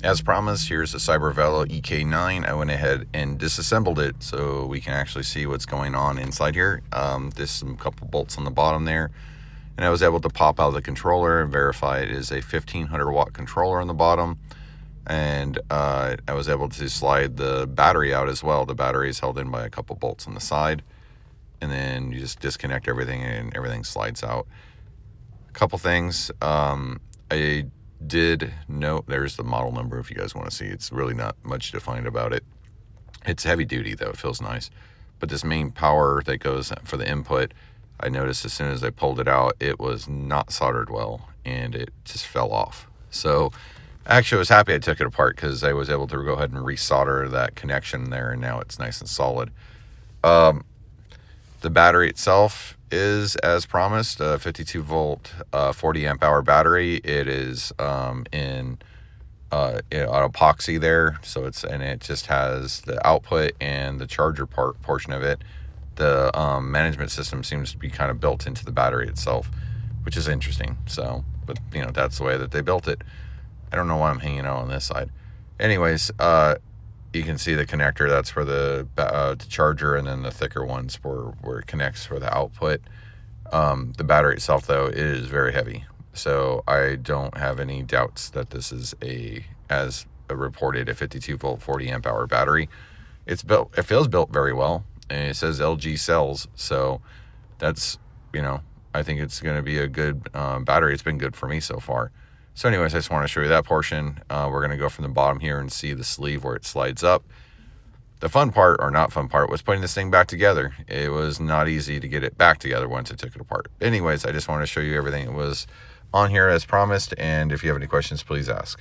As promised, here's the Cybervelo EK9. I went ahead and disassembled it so we can actually see what's going on inside here. There's some couple bolts on the bottom there, and I was able to pop out the controller and verify it is a 1500 watt controller on the bottom. And I was able to slide the battery out as well. The battery is held in by a couple bolts on the side, and then you just disconnect everything and everything slides out. A couple things. I did note, there's the model number if you guys want to see. It's really not much to find about it. It's heavy duty though, it feels nice. But this main power that goes for the input, I noticed as soon as I pulled it out, it was not soldered well and it just fell off. So actually I was happy I took it apart because I was able to go ahead and resolder that connection there, and now it's nice and solid. The battery itself is, as promised, a 52 volt 40 amp hour battery. It is in epoxy there, so it just has the output and the charger portion of it. The management system seems to be kind of built into the battery itself, which is interesting. So, but that's the way that they built it. I don't know why I'm hanging out on this side. Anyways, you can see the connector, that's for the charger, and then the thicker ones where it connects for the output. The battery itself, though, is very heavy, so I don't have any doubts that this is as reported, a 52 volt 40 amp hour battery. It feels built very well, and it says LG cells, so that's, I think it's going to be a good battery. It's been good for me so far. So anyways, I just want to show you that portion. We're going to go from the bottom here and see the sleeve where it slides up. The fun part, or not fun part, was putting this thing back together. It was not easy to get it back together once I took it apart. Anyways, I just want to show you everything that was on here as promised, and if you have any questions, please ask.